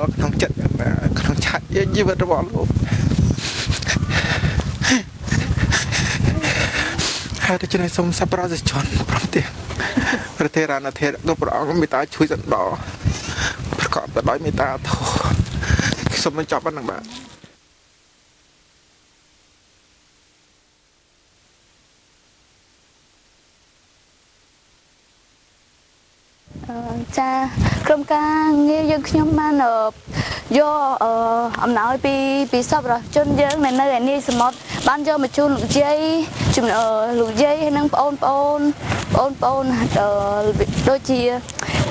ល់ក្នុងចិត្តក្នុងឆាត់ជីវិតរបស់លោកហើយដូច្នេះសូមសប្បុរសជនព្រមទាំងប្រទេរានធិរគ្រប់ព្រះអង្គមេត្តាជួយសន្តោប្រកបទៅដោយមេត្តាធម៌សូមបញ្ចប់ប៉ុណ្ណឹងបាទចាក្រុមការងារយើងខ្ញុំបានយកអំណោយពីសប្បុរសជនយើងនៅឯនេះសមុទ្របានយកមកជូនលោកយាយលោកយាយហើយនិងបងប្អូនដូចជា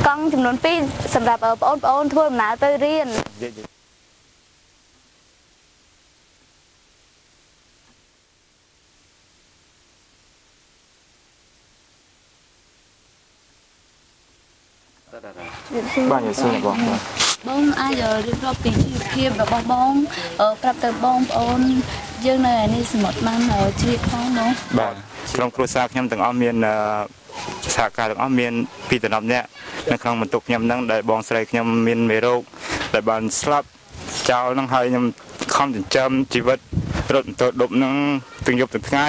កង់ចំនួន2សម្រាប់បងប្អូនធ្វើដំណើរទៅរៀនបាទយល់សួរបងអាចរៀបរាប់ពីជីវភាពរបស់បងប្រាប់ទៅបងប្អូនយើងនៅឯនេះសមុទ្របានជ្រាបផងបងបាទក្រុមគ្រួសារខ្ញុំទាំងអស់មានសហការទាំងអស់មាន2ទៅ10នាក់នៅក្នុងបន្ទុកខ្ញុំហ្នឹងដែលបងស្រីខ្ញុំមានមេរោគដែលបានស្លាប់ចោលហ្នឹងហើយខ្ញុំខំចិញ្ចឹមជីវិតរត់ទៅដប់ហ្នឹងទាំងយប់ទាំងថ្ងៃ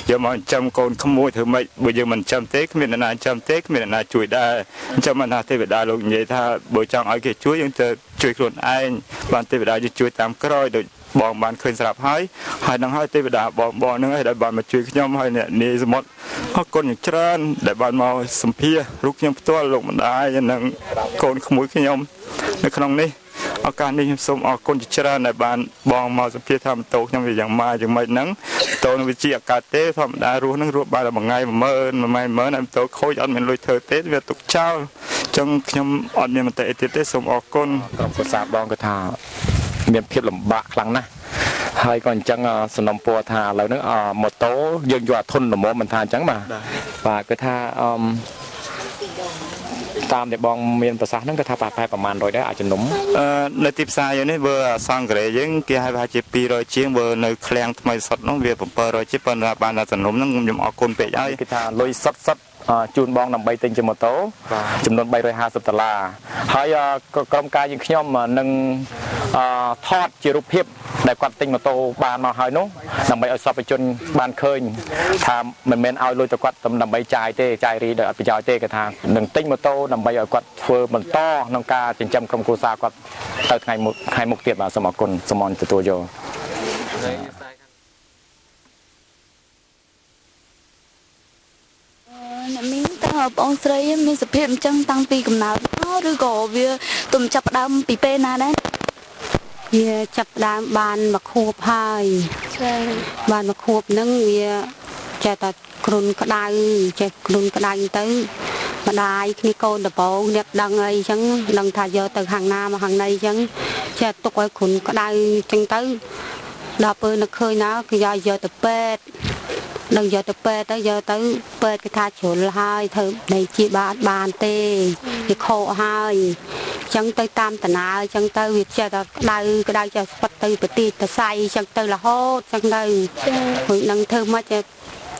យកមកចិញ្ចឹមកូនក្មួយធ្វើម៉េចបើយើងមិនចិញ្ចឹមទេគ្មានអ្នកណាចិញ្ចឹមទេគ្មានអ្នកណាជួយដែរអញ្ចឹងមិនថាទេវតាលោកនិយាយថាបើចង់ឲ្យគេជួយយើងទៅជួយខ្លួនឯងបានទេវតាជួយតាមក្រោយដូចបងបានឃើញស្រាប់ហើយនឹងហើយទេវតាបងហ្នឹងហើយដែលបានមកជួយខ្ញុំហើយអ្នកនាយសមុទ្រអរគុណយ៉ាងច្រើនដែលបានមកសម្ភាររូបខ្ញុំផ្ទាល់លោកម្ដាយនិងកូនក្មួយខ្ញុំនៅក្នុងនេះឱកាសនេះខ្ញុំសូមអរគុណច្រើនដែលបានបងមកសម្ភារថាម៉ូតូខ្ញុំវាយ៉ាងម៉េចហ្នឹងតូនវាជាអាកាសទេធម្មតារស់ហ្នឹងរស់បានតែមួយថ្ងៃ10000ហើយម៉ូតូខូចអត់មានលុយធ្វើទេវាទុកចោលអញ្ចឹងខ្ញុំអត់មានមតិអីទៀតទេសូមអរគុណក្រុមប្រសាបងក៏ថាមានភាពលំបាកខ្លាំងណាស់ហើយក៏អញ្ចឹងសំណុំពរថាឥឡូវហ្នឹងម៉ូតូយើងយកអាធន់ល្មមមិនថាអញ្ចឹងបាទគឺថាតាមដែលបងមានប្រសាសន៍ហ្នឹងគឺថាប្រហែលប្រហែល100ដែរអាចជំនុំនៅទីផ្សារយើងនេះបើសង្ការេយើងគេឲ្យប្រហែលជា200ជាងបើនៅឃ្លាំងថ្មីសុទ្ធហ្នឹងវា700ជាងប៉ុន្តែបានតែសំណុំហ្នឹងខ្ញុំអរគុណពេកហើយគេថាលុយសុទ្ធជូនបងដើម្បីទិញជាម៉ូតូចំនួន$350ហើយក្រុមការយើងខ្ញុំនឹងថតជារូបភាពដែលគាត់ទិញម៉ូតូបានមកហើយនោះដើម្បីឲ្យសពជនបានឃើញថាមិនមែនឲ្យលុយទៅគាត់ដើម្បីចាយទេចាយរីដោយអត់ប្រយោជន៍ទេគេថានឹងទិញម៉ូតូដើម្បីឲ្យគាត់ធ្វើបន្តក្នុងការចិញ្ចឹមក្រុមគ្រួសារគាត់ទៅថ្ងៃមុខទៀតបាទសូមអរគុណសូមអរទទួលយកអ្នកមីងតើបងស្រីមានសភាពអញ្ចឹងតាំងពីកំណើតឬក៏វាទុំចាប់ដើមពីពេលណាដែរវាចាប់ដើមបានមកខួបហើយបានមកខួបហ្នឹងវាចេះតែគ្រុនក្តៅចេះគ្រុនក្តៅទៅម្ដាយគ្នាកូនដបងអ្នកដឹងអីអញ្ចឹងដឹងថាយកទៅខាងណាមកខាងណីអញ្ចឹងចេះទុកឲ្យគ្រុនក្តៅអញ្ចឹងទៅដល់ពេលនឹកឃើញណាគឺយកទៅពេទ្យនឹងយកទៅពេទ្យទៅយកទៅពេទ្យគេថាជ្រុលហើយធ្វើនៃជាបានទេវាខកហើយអញ្ចឹងទៅតាមតាណាអញ្ចឹងទៅវាចេះតែក្តៅចេះស្វិតទៅប្រទីតសៃអញ្ចឹងទៅរហូតអញ្ចឹងទៅព្រោះនឹងធ្វើមកចេះ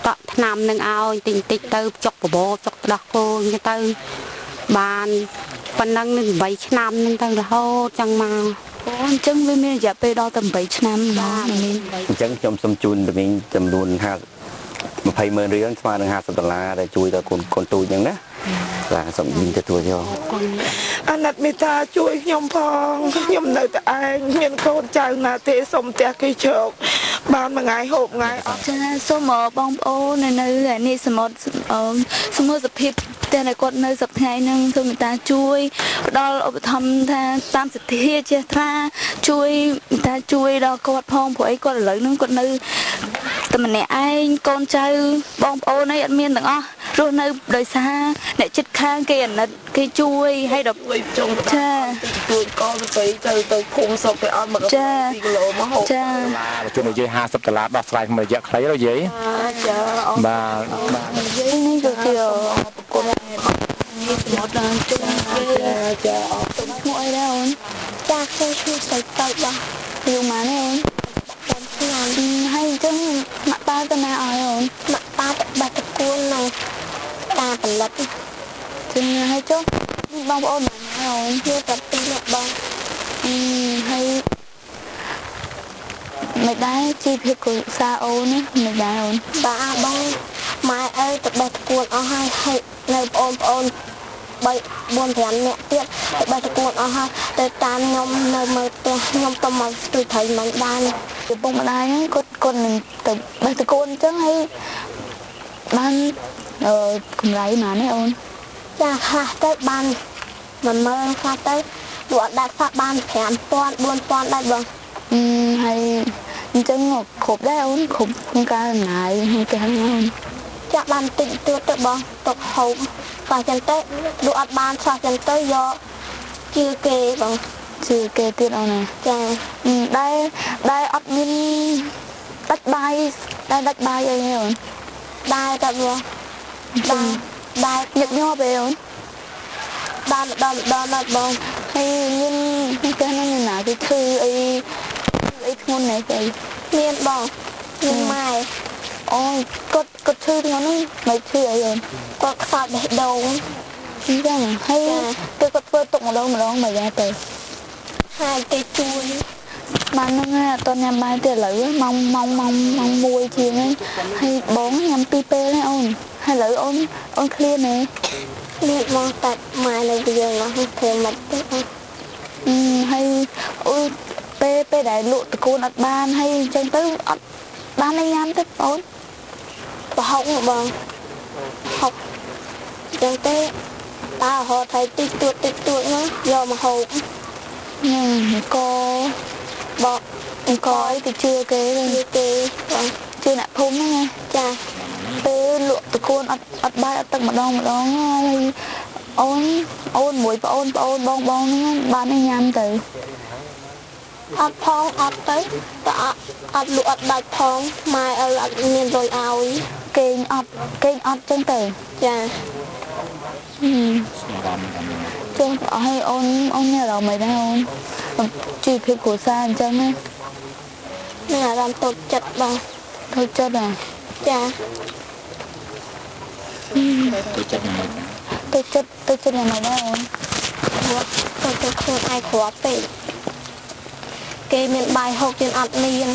តក់ថ្នាំនឹងឲ្យតិចទៅចុកបបោចុកដោះគោអញ្ចឹងទៅបានប៉ុណ្ណឹងនឹង8ឆ្នាំហ្នឹងទៅរហូតអញ្ចឹងមកអញ្ចឹងវាមានរយៈពេលដល់ទៅ8ឆ្នាំបាទអញ្ចឹងខ្ញុំសូមជូនទៅវិញចំនួន200000រៀលស្មើនឹង$50ដែលជួយដល់កូនទូចអញ្ចឹងណាបាទសូមវិញទទួលយកអាណិតមេត្តាជួយខ្ញុំផងខ្ញុំនៅតែឯងមានកូនចៅណាទេសូមផ្ទះគេជោគបានមួយថ្ងៃហូបថ្ងៃអត់ចាសូមបងប្អូននៅនេះសមុទ្រសភាពផ្ទះដែលគាត់នៅសប្តាហ៍ហ្នឹងសូមមេត្តាជួយផ្ដល់ឧបត្ថម្ភថាតាមសទ្ធាចេះថ្លាជួយមេត្តាជួយដល់គាត់ផងព្រោះអីគាត់ឥឡូវហ្នឹងគាត់នៅតែម្នាក់ឯងកូនចៅបងប្អូនអីអត់មានទាំងអស់រស់នៅដោយសារអ្នកចិត្តខាងគេអាណិតគេជួយឲ្យដល់ចុងចាជួយកូនទៅភូមិស្រុកគេអត់មក2គីឡូមកហូបចាជួយនិយាយ$50ដោះស្រាយក្នុងរយៈខ្លីទៅយាយចាបាទនិយាយនេះគឺជាប្រកួតនេះសមុទ្រជួយចាអត់ទៅឈ្មោះអីដែរអូនចាខ្ញុំឈ្មោះស្រីតូចបាទយូរម៉ានទេអូនហើយអញ្ចឹងម៉ាក់ប៉ាទៅណាឲ្យអូនម៉ាក់ប៉ាទៅបាត់តគួននៅតាផលិតចឹងហើយចុះបងប្អូនណាអូនវាតែពីរអ្នកបងអ មិនដែរជីវភាពគ្រួសារអូនណាមិនដែរអូនបាទបងម៉ែអើទៅបេះតួនអស់ហើយនៅបងប្អូន3 4 5នាក់ទៀតទៅបេះតួនអស់ហើយទៅតាមខ្ញុំនៅមើលផ្ទះខ្ញុំទៅមកជួយថៃមិនបានឪពុកម្ដាយហ្នឹងគាត់នឹងទៅបេះតួនអញ្ចឹងហើយបានកម្រៃណានេះអូនចាខ្លះទៅបាន10000ខ្លះទៅលក់ដាច់ខ្លះបាន5000 4000ដែរបងហើយអញ្ចឹងគ្រប់ដែរអូនគ្រប់ក្នុងការចំណាយក្នុងផ្ទះហ្នឹងអូនចាក់បានតិចតួចទៅបងទុកហូបបើចឹងទៅលក់អត់បានឆ្លោះចឹងទៅយកជឿគេបងជឿគេទៀតអូនណាចាដែរអត់មានដាច់បាយអីអូនដែរតែបងដែរញឹកញាប់ទេអូនបានដល់បងហើយមានគេហ្នឹងណាគេឈឺអីធ្ងន់ណាស់អីមានបងមានម៉ែអូគាត់ឈឺធ្ងន់ហ្នឹងមិនឈឺអីអូនគាត់ខ្សោយបេះដូងអញ្ចឹងហើយគឺគាត់ធ្វើទុកម្ដងមកយ៉ាងទៅហើយគេជួយបានហ្នឹងអត់តញ៉ាំបាយទេឥឡូវម៉ោង1ជាងហើយបងញ៉ាំ2ពេលហើយអូនហើយឥឡូវអូនឃ្លានទេមានមកតាត់ម៉ែនៅយើងនោះធ្វើមកទេហើយអូពេលដែលលក់តកូនអត់បានហើយអញ្ចឹងទៅអត់បានញ៉ាំទេអូនប្រហុកបងហុកអញ្ចឹងទេតើរហូតឲ្យតិចតួចនោះយកមកហូបកបកអង្គអីទៅជឿគេបងជឿអ្នកភូមិហ្នឹងចាពេលលក់តកូនអត់បាយអត់ទឹកម្ដងហើយអូនមួយប្អូនបងហ្នឹងបានញ៉ាំទៅអត់ផងអត់ទៅតែអត់លក់អត់ដាច់ផងម៉ែអើអត់មានលុយឲ្យកេងអត់ចឹងទៅចាចឹងអស់ឲ្យអូនមានអារម្មណ៍មិនដែរអូនជីវភាពគ្រួសារអញ្ចឹងណាមានអារម្មណ៍តូចចិត្តបងតូចចិត្តចាតូចចិត្តយ៉ាងម៉េចដែរអូនទៅខ្លួនឯងគ្រាប់ពេកគេមានបាយហូបយើងអត់មាន